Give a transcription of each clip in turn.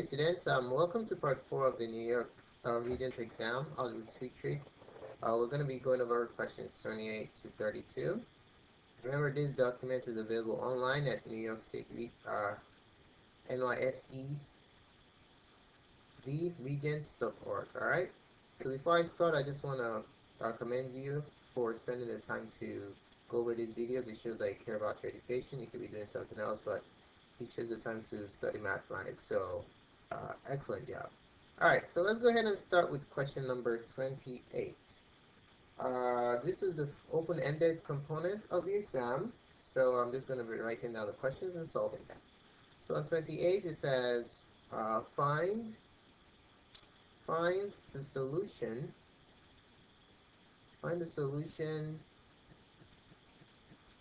students. Welcome to part 4 of the New York Regents exam, Algebra 2 Trig. We're going to be going over questions 28 to 32. Remember, this document is available online at New York State NYSEDregents.org. Alright? So before I start, I just want to commend you for spending the time to go over these videos. It shows that you care about your education. You could be doing something else, but you chose the time to study mathematics. So excellent job. Alright, so let's go ahead and start with question number 28. This is the open-ended component of the exam, so I'm just going to be writing down the questions and solving them. So on 28 it says find the solution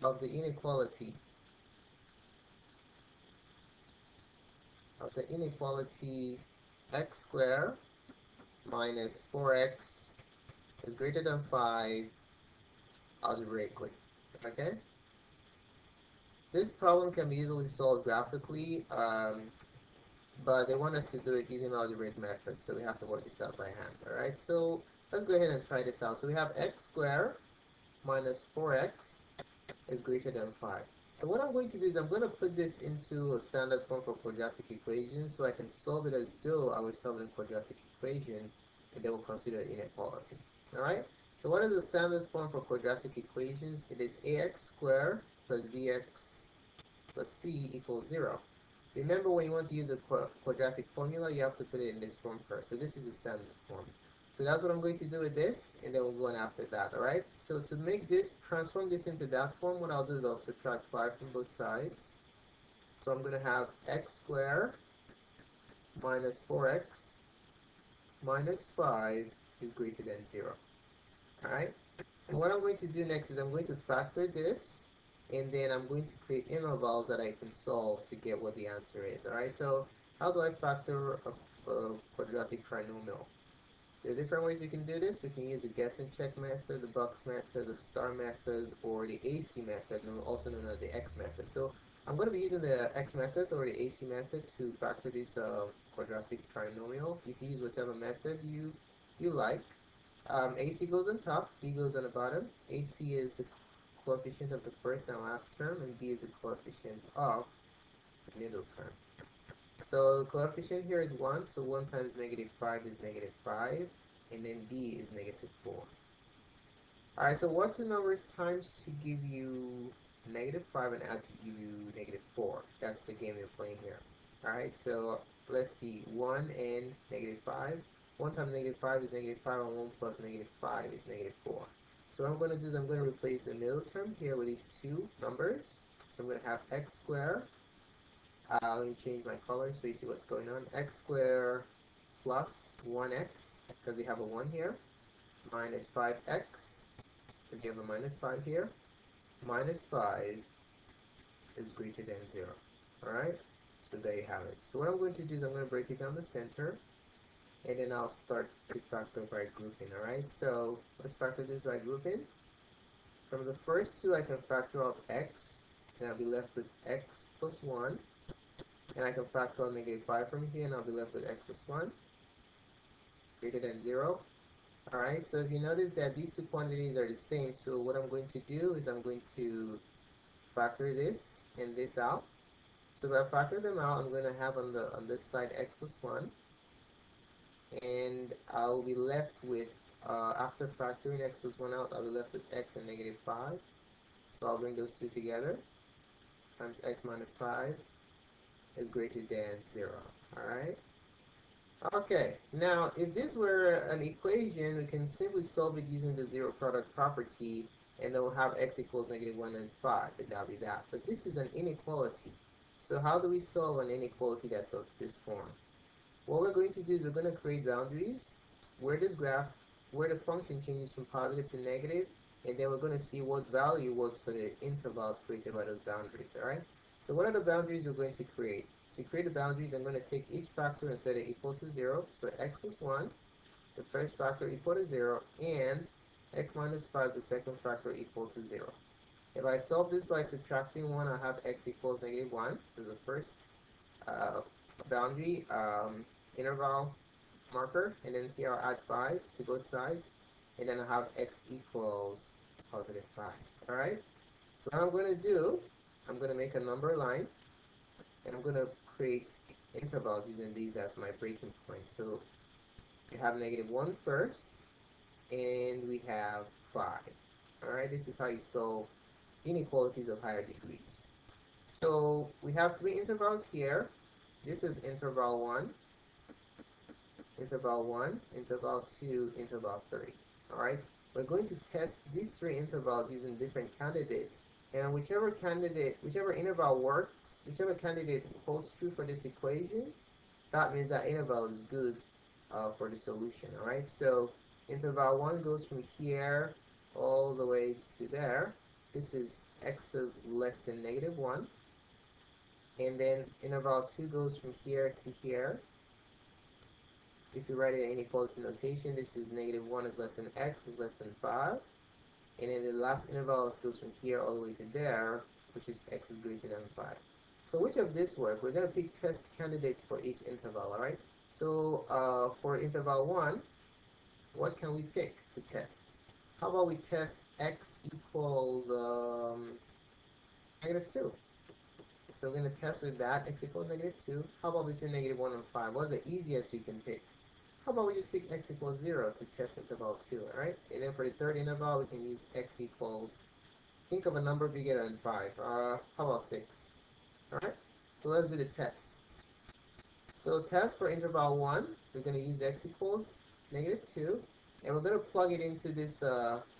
of the inequality x squared minus 4x is greater than 5 algebraically. Okay? This problem can be easily solved graphically, but they want us to do it using algebraic method, so we have to work this out by hand. Alright, so let's go ahead and try this out. So we have x squared minus 4x is greater than 5. So what I'm going to do is I'm going to put this into a standard form for quadratic equation so I can solve it as though I was solving a quadratic equation, and then we'll consider inequality. Alright? So what is the standard form for quadratic equations? It is ax squared plus bx plus c equals 0. Remember, when you want to use a quadratic formula, you have to put it in this form first. So this is the standard form. So that's what I'm going to do with this, and then we'll go on after that, alright? So to make this, transform this into that form, what I'll do is I'll subtract 5 from both sides. So I'm going to have x squared minus 4x minus 5 is greater than 0. Alright? So what I'm going to do next is I'm going to factor this, and then I'm going to create intervals that I can solve to get what the answer is. Alright? So how do I factor a quadratic trinomial? There are different ways we can do this. We can use the guess and check method, the box method, the star method, or the AC method, also known as the X method. So I'm going to be using the X method or the AC method to factor this quadratic trinomial. You can use whatever method you like. AC goes on top, B goes on the bottom. AC is the coefficient of the first and last term, and B is the coefficient of the middle term. So the coefficient here is 1, so 1 times negative 5 is negative 5, and then B is negative 4. Alright, so what two numbers times to give you negative 5 and add to give you negative 4? That's the game you're playing here. Alright, so let's see, 1 and negative 5. 1 times negative 5 is negative 5, and 1 plus negative 5 is negative 4. So what I'm going to do is I'm going to replace the middle term here with these two numbers. So I'm going to have x squared. Let me change my color so you see what's going on. X squared plus 1x, because you have a 1 here, minus 5x, because you have a minus 5 here, minus 5 is greater than 0. Alright? So there you have it. So what I'm going to do is I'm going to break it down the center, and then I'll start to factor by grouping. Alright? So let's factor this by grouping. From the first two, I can factor out x, and I'll be left with x plus 1. And I can factor out negative 5 from here, and I'll be left with x plus 1 greater than 0. Alright, so if you notice that these two quantities are the same, so what I'm going to do is I'm going to factor this and this out. So if I factor them out, I'm going to have on this side x plus 1, and I'll be left with, after factoring x plus 1 out, I'll be left with x and negative 5. So I'll bring those two together, times x minus 5 is greater than 0. Alright? Okay, now if this were an equation, we can simply solve it using the zero product property, and then we'll have x equals negative 1 and 5, and that'll be that. But this is an inequality. So how do we solve an inequality that's of this form? What we're going to do is we're going to create boundaries where the function changes from positive to negative, and then we're going to see what value works for the intervals created by those boundaries. Alright? So what are the boundaries we're going to create? To create the boundaries, I'm going to take each factor and set it equal to 0. So x plus 1, the first factor equal to 0, and x minus 5, the second factor equal to 0. If I solve this by subtracting 1, I'll have x equals negative 1. This is the first uh, boundary interval marker, and then here I'll add 5 to both sides, and then I have x equals positive 5. All right. So what I'm going to do, I'm going to make a number line, and I'm going to create intervals using these as my breaking point. So we have -1 first, and we have 5. All right, this is how you solve inequalities of higher degrees. So we have 3 intervals here. This is interval 1, interval 1, interval 2, interval 3. All right, we're going to test these 3 intervals using different candidates, and whichever interval works, whichever candidate holds true for this equation, that means that interval is good for the solution. All right, so interval 1 goes from here all the way to there. This is x is less than -1. And then interval 2 goes from here to here. If you write it in inequality notation, this is -1 is less than x is less than 5. And then the last interval goes from here all the way to there, which is x is greater than 5. So which of this work? We're going to pick test candidates for each interval, all right? So for interval 1, what can we pick to test? How about we test x equals -2? So we're going to test with that, x equals -2. How about between -1 and 5? What's the easiest we can pick? How about we just pick x equals 0 to test interval 2, all right? And then for the third interval, we can use x equals, think of a number bigger than 5. How about 6? All right, so let's do the test. So test for interval 1, we're going to use x equals -2, and we're going to plug it into this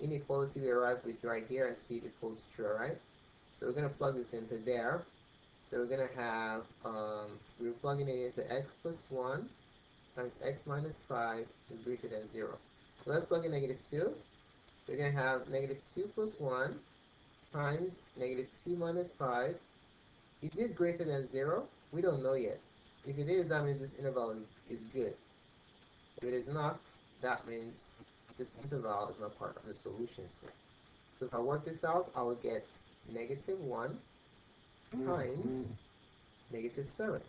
inequality we arrived with right here and see if it holds true, all right? So we're going to plug this into there. So we're going to have, we're plugging it into x plus 1 times x minus 5 is greater than 0. So let's plug in -2. We're going to have -2 plus 1 times -2 minus 5. Is it greater than 0? We don't know yet. If it is, that means this interval is good. If it is not, that means this interval is not part of the solution set. So if I work this out, I will get -1 times -7.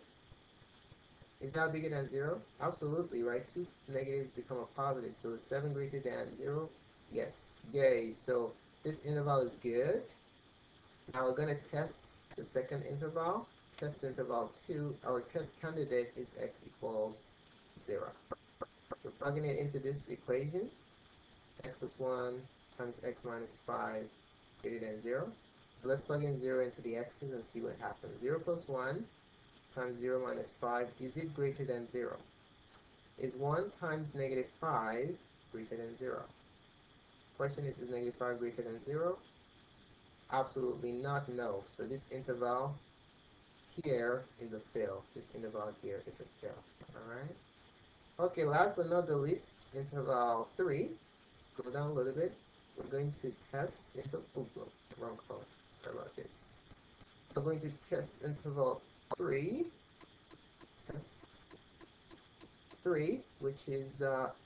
Is that bigger than 0? Absolutely, right? 2 negatives become a positive. So is 7 greater than 0? Yes. Yay. So this interval is good. Now we're going to test the second interval. Test interval 2. Our test candidate is x equals 0. We're plugging it into this equation. X plus 1 times x minus 5 greater than 0. So let's plug in 0 into the x's and see what happens. 0 plus 1 times 0 minus 5, is it greater than 0? Is 1 times -5 greater than 0? Question is -5 greater than 0? Absolutely not, no. So this interval here is a fail. This interval here is a fail. Alright? Okay, last but not the least, interval 3. Scroll down a little bit. We're going to test wrong color. Sorry about this. So we're going to test interval 3. Test 3, which is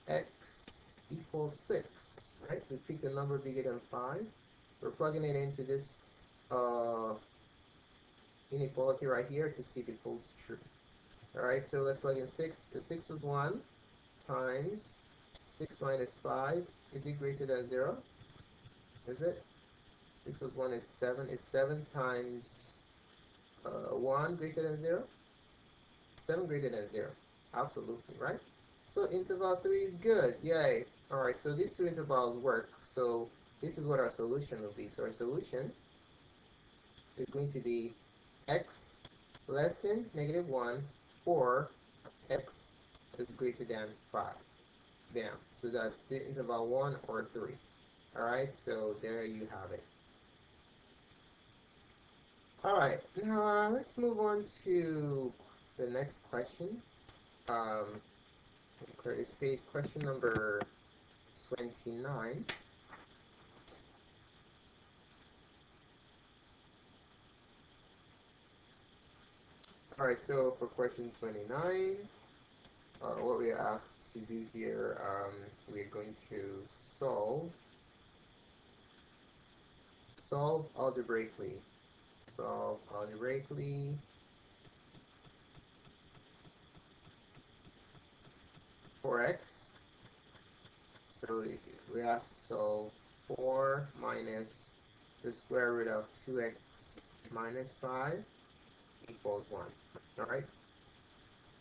x equals 6, right? We picked a number bigger than 5. We're plugging it into this inequality right here to see if it holds true. All right, so let's plug in 6. 6 plus 1 times 6 minus 5. Is it greater than 0? Is it? 6 plus 1 is 7. Is 7 times 1 greater than 0? 7 greater than 0. Absolutely, right? So interval 3 is good. Yay. All right, so these two intervals work. So this is what our solution will be. So our solution is going to be x less than -1 or x is greater than 5. Bam. So that's the interval 1 or 3. All right, so there you have it. All right, now let's move on to the next question. Clear this page. Question number 29. All right, so for question 29, what we are asked to do here, we're going to solve algebraically. Solve algebraically 4x. So we have to solve 4 minus the square root of 2x minus 5 equals 1. Alright?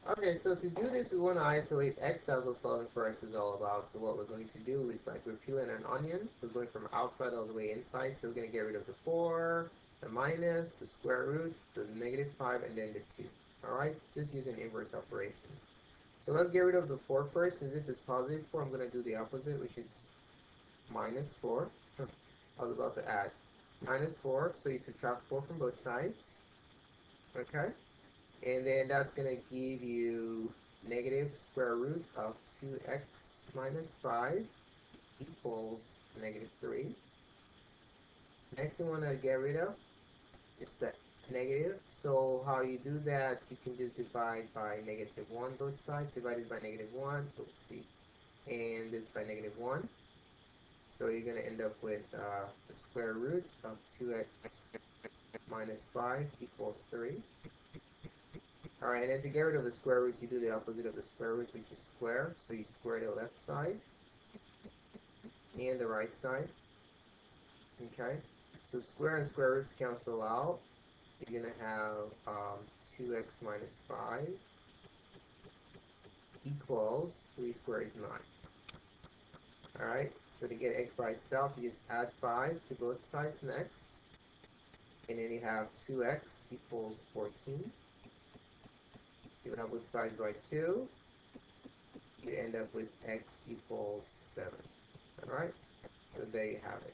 Okay, so to do this, we want to isolate x. That's what solving for x is all about. So what we're going to do is like we're peeling an onion. We're going from outside all the way inside. So we're going to get rid of the 4, the minus, the square root, the negative 5, and then the 2. Alright? Just using inverse operations. So let's get rid of the 4 first. Since this is positive 4, I'm going to do the opposite, which is minus 4. I was about to add minus 4. So you subtract 4 from both sides. Okay? And then that's going to give you negative square root of 2x minus 5 equals negative 3. Next thing we want to get rid of is the negative. So how you do that, you can just divide by negative 1 both sides. Divide this by negative 1. Oopsie. And this by negative 1. So you're going to end up with the square root of 2x minus 5 equals 3. Alright, and then to get rid of the square root, you do the opposite of the square root, which is square. So you square the left side and the right side. Okay, so square and square roots cancel out. You're going to have 2x minus 5 equals 3 squared is 9. Alright, so to get x by itself, you just add 5 to both sides next. And then you have 2x equals 14. You have both sides by 2. You end up with x equals 7. Alright, so there you have it.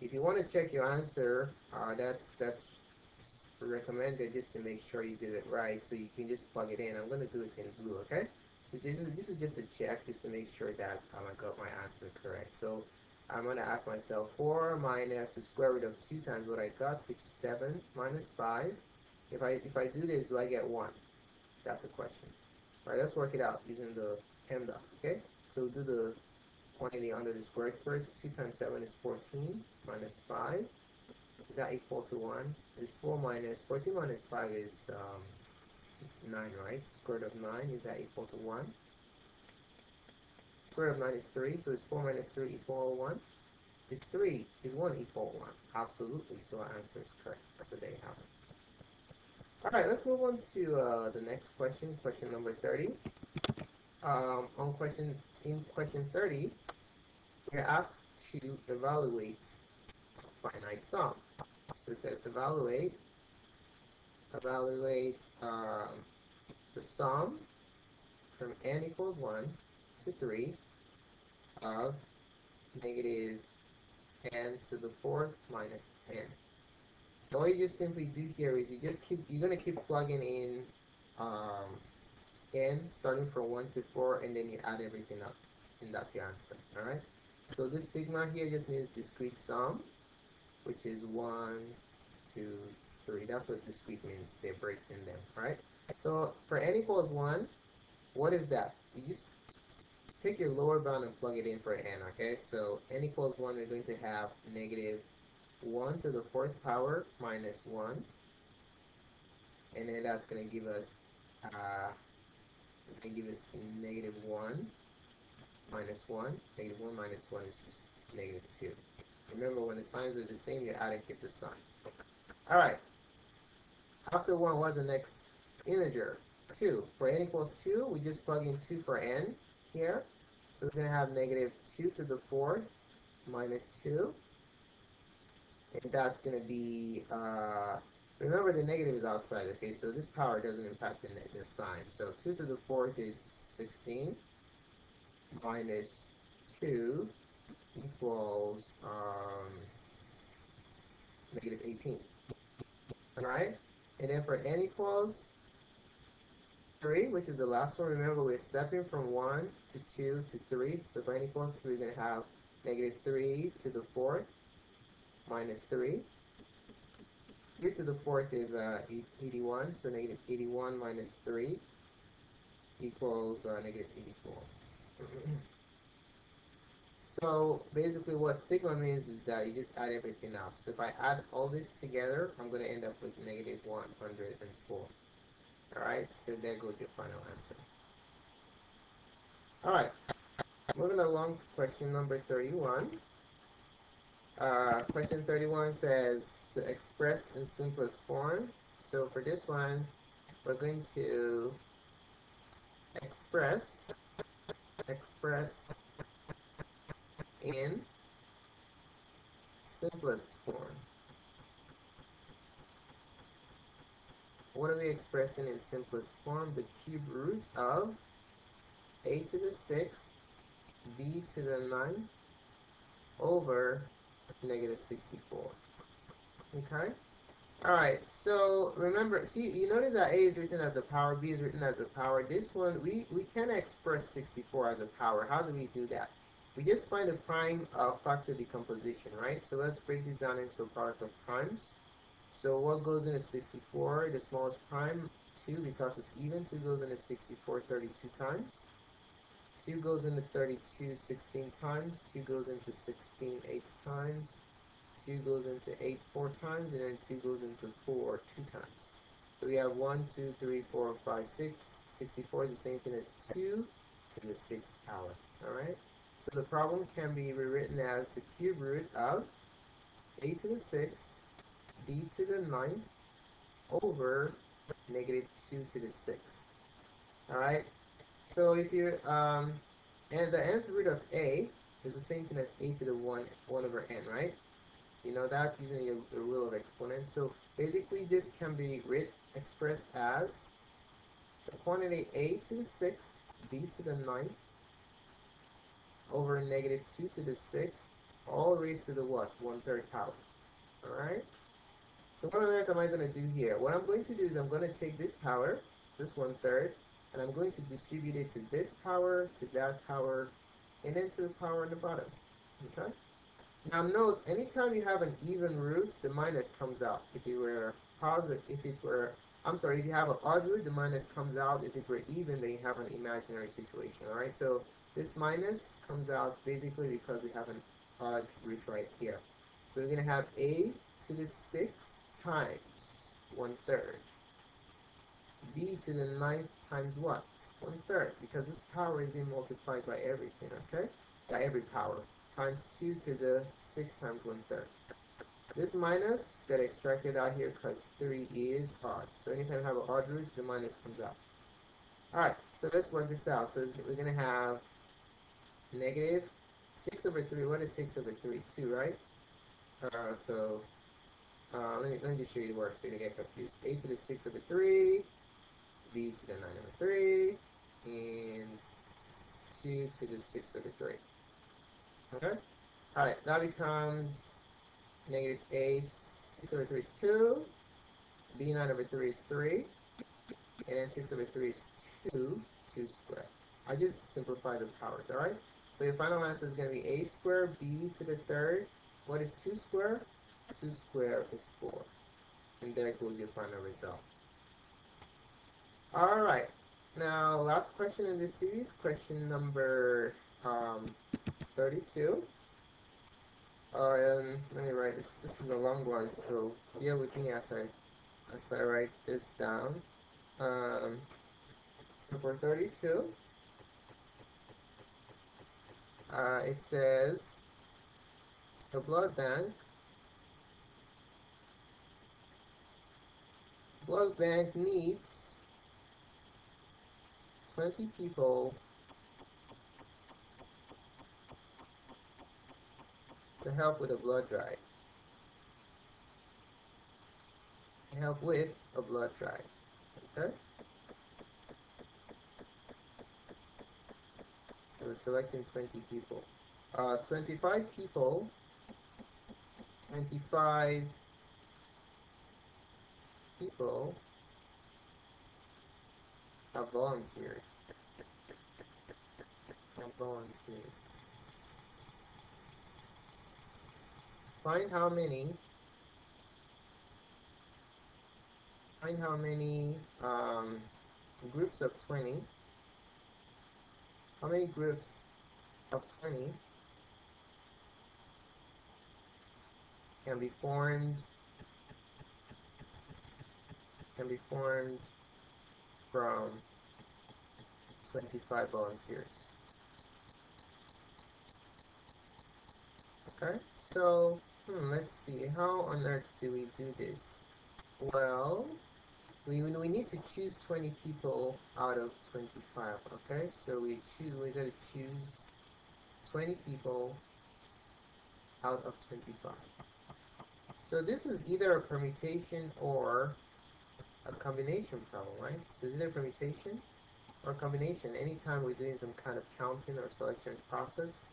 If you want to check your answer, that's recommended just to make sure you did it right. So you can just plug it in. I'm going to do it in blue, okay? So this is just a check just to make sure that I got my answer correct. So I'm going to ask myself 4 minus the square root of 2 times what I got, which is 7 minus 5. If I do this, do I get 1? That's the question. All right, let's work it out using the PEMDAS, okay? So we'll do the quantity under the square root first. 2 times 7 is 14 minus 5. Is that equal to 1? Is 4 minus 14 minus 5 is 9, right? Square root of 9, is that equal to 1? Square root of 9 is 3, so is 4 minus 3 equal 1? Is 3, is 1 equal 1? Absolutely, so our answer is correct. So there you have it. Alright, let's move on to the next question, question number 30. In question 30, we're asked to evaluate a finite sum. So it says evaluate the sum from n equals 1 to 3 of negative n to the 4th minus n. So all you just simply do here is you're gonna keep plugging in n starting from 1 to 4, and then you add everything up, and that's your answer. All right. So this sigma here just means discrete sum, which is 1, 2, 3. That's what discrete means. There are breaks in them. Right. So for n equals 1, what is that? You just take your lower bound and plug it in for n. Okay. So n equals 1, we're going to have negative 1 to the 4th power minus 1, and then that's going to give us negative 1 minus 1. Negative 1 minus 1 is just negative 2. Remember, when the signs are the same, you add and keep the sign. Alright, after 1, what's the next integer? 2. For n equals 2, we just plug in 2 for n here. So we're going to have negative 2 to the 4th minus 2. And that's going to be, remember the negative is outside, okay? So this power doesn't impact the sign. So 2 to the 4th is 16 minus 2 equals negative 18. Alright? And then for n equals 3, which is the last one, remember we're stepping from 1 to 2 to 3. So for n equals 3, we're going to have negative 3 to the 4th minus 3. 3 to the 4th is 81, so negative 81 minus 3 equals negative 84. So basically what sigma means is that you just add everything up. So if I add all this together, I'm going to end up with negative 104. Alright, so there goes your final answer. Alright, moving along to question number 31. Question 31 says to express in simplest form. So for this one, we're going to express in simplest form. What are we expressing in simplest form? The cube root of a to the 6th b to the 9th over negative 64. Okay? Alright, so remember, see, you notice that a is written as a power, b is written as a power. This one, we can express 64 as a power. How do we do that? We just find the prime factor decomposition, right? So let's break this down into a product of primes. So what goes into 64? The smallest prime, 2, because it's even. 2 goes into 64 32 times. 2 goes into 32 16 times. 2 goes into 16 8 times. 2 goes into 8 4 times, and then 2 goes into 4 2 times. So we have 1, 2, 3, 4, 5, 6. 64 is the same thing as 2 to the 6th power. Alright? So the problem can be rewritten as the cube root of a to the 6th b to the 9th over negative 2 to the 6th. Alright? So if you and the nth root of a is the same thing as a to the 1 over n, right? You know that using the rule of exponents. So basically this can be expressed as the quantity a to the 6th b to the 9th over negative 2 to the 6th, all raised to the what? 1/3 power. Alright? So what on earth am I going to do here? What I'm going to do is I'm going to take this power, this 1/3, and I'm going to distribute it to this power, to that power, and then to the power on the bottom. Okay? Now note, anytime you have an even root, the minus comes out. If you were positive, if you have an odd root, the minus comes out. If it were even, then you have an imaginary situation. Alright, so this minus comes out basically because we have an odd root right here. So we're going to have a to the 6th times 1/3. b to the 9th times what? 1/3, because this power is being multiplied by everything, okay? By every power. Times 2 to the 6 times 1/3. This minus got extracted out here because 3 is odd. So anytime you have an odd root, the minus comes out. Alright, so let's work this out. So we're going to have negative 6 over 3. What is 6 over 3? 2, right? Let me just show you the work so you don't get confused. A to the 6 over 3, b to the 9 over 3, and 2 to the 6 over 3. Okay? Alright, that becomes negative a 6 over 3 is 2, b 9 over 3 is 3, and then 6 over 3 is 2 squared. I just simplify the powers, alright? So your final answer is going to be a squared b to the 3rd. What is 2 squared? 2 squared is 4. And there goes your final result. Alright, now last question in this series, question number 32. And let me write this. This is a long one, so bear with me as I write this down. So for 32, it says a blood bank needs 20 people to help with a blood drive. Help with a blood drive. Okay? So we're selecting 20 people. 25 people have volunteered. Find how many groups of 20, how many groups of 20 can be formed from 25 volunteers. Okay, so let's see. How on earth do we do this? Well, we need to choose 20 people out of 25. Okay, so we're going to choose 20 people out of 25. So this is either a permutation or a combination problem, right? So it's either permutation or combination. Anytime we're doing some kind of counting or selection process,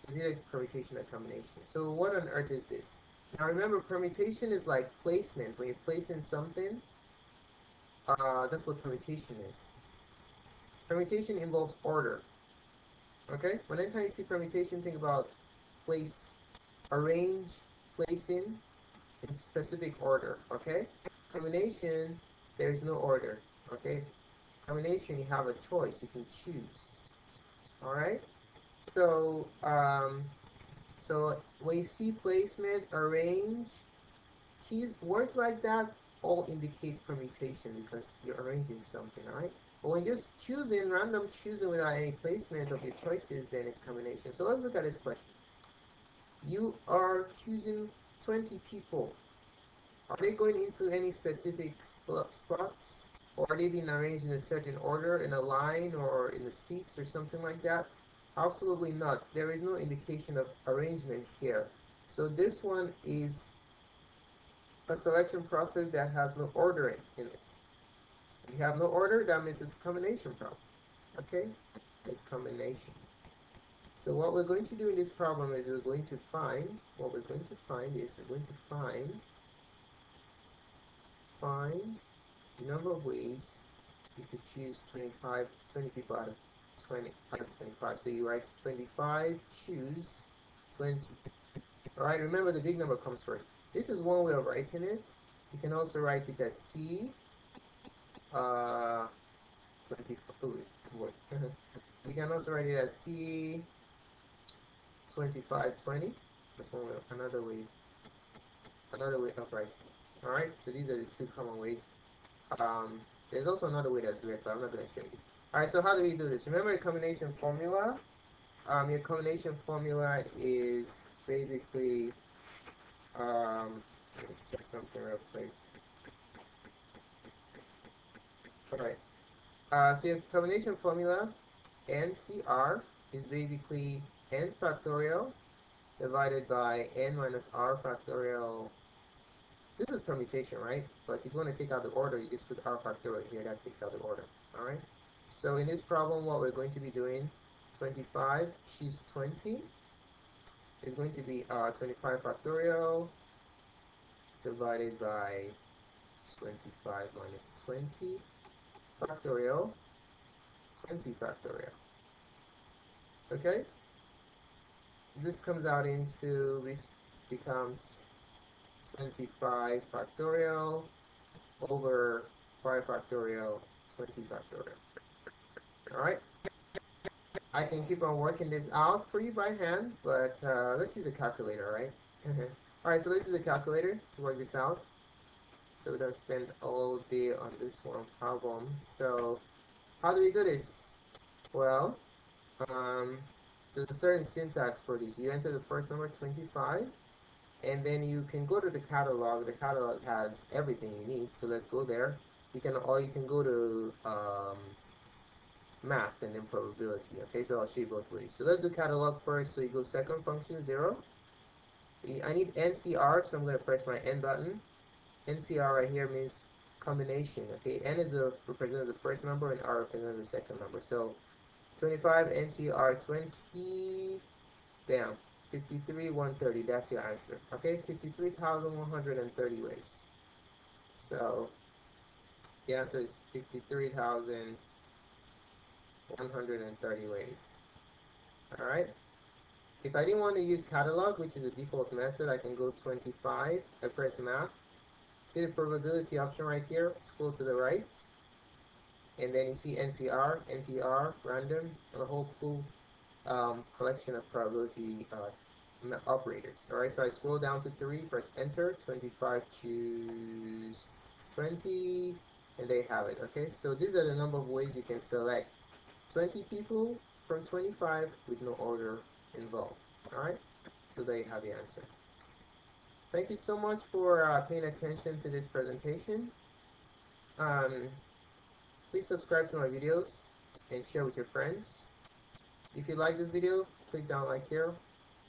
it's either permutation or combination. So what on earth is this? Now remember, permutation is like placement. When you place in something, that's what permutation is. Permutation involves order. Okay? When anytime you see permutation, think about place, arrange, placing in specific order. Okay? Combination, there is no order. Okay? Combination, you have a choice. You can choose. All right? So, so when you see placement, arrange, words like that all indicate permutation because you're arranging something, all right? But when just choosing, random choosing without any placement of your choices, then it's combination. So let's look at this question. You are choosing 20 people. Are they going into any specific spots? Or are they being arranged in a certain order, in a line, or in the seats, or something like that? Absolutely not. There is no indication of arrangement here. So this one is a selection process that has no ordering in it. If you have no order, that means it's a combination problem. Okay? It's combination. So what we're going to do in this problem is we're going to find the number of ways you could choose 20 people out of 25. So you write 25, choose 20. Alright, remember the big number comes first. This is one way of writing it. You can also write it as C 20. Oh, boy. You can also write it as C 2520. That's one way, another way of writing it. Alright, so these are the two common ways. There's also another way that's weird, but I'm not going to show you. Alright, so how do we do this? Remember your combination formula? Your combination formula is basically, let me check something real quick. Alright, so your combination formula, NCR, is basically n factorial divided by n minus r factorial. This is permutation, right? But if you want to take out the order, you just put r factorial here. That takes out the order. All right? So in this problem, what we're going to be doing, 25, choose 20, is going to be 25 factorial divided by 25 minus 20 factorial, 20 factorial. Okay? This comes out into, this becomes 25 factorial over 5 factorial, 20 factorial. Alright? I can keep on working this out for you by hand, but let's use a calculator, right? Alright, so let's use a calculator to work this out. So we don't spend all day on this one problem. So, how do we do this? Well, there's a certain syntax for this. You enter the first number, 25, and then you can go to the catalog. The catalog has everything you need, so let's go there. You can go to math and then probability. Okay, so I'll show you both ways. So let's do catalog first. So you go second function 0. I need NCR, so I'm going to press my N button. NCR right here means combination. Okay, N is represents the first number and R represents the second number. So 25 NCR 20, bam, 53,130. That's your answer. Okay, 53,130 ways. So the answer is 53,130 ways. All right. If I didn't want to use catalog, which is a default method, I can go 25. I press math. See the probability option right here? Scroll to the right. And then you see NCR, NPR, random, and a whole cool collection of probability operators. Alright, so I scroll down to 3, press enter, 25, choose 20, and they have it. Okay, so these are the number of ways you can select 20 people from 25 with no order involved. Alright, So there you have the answer. Thank you so much for paying attention to this presentation. Please subscribe to my videos and share with your friends. If you like this video, click down like here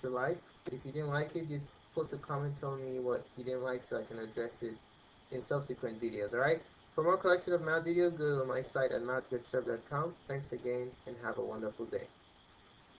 to like. If you didn't like it, just post a comment telling me what you didn't like so I can address it in subsequent videos, alright? For more collection of math videos, go to my site at mathgoodserve.com. Thanks again and have a wonderful day.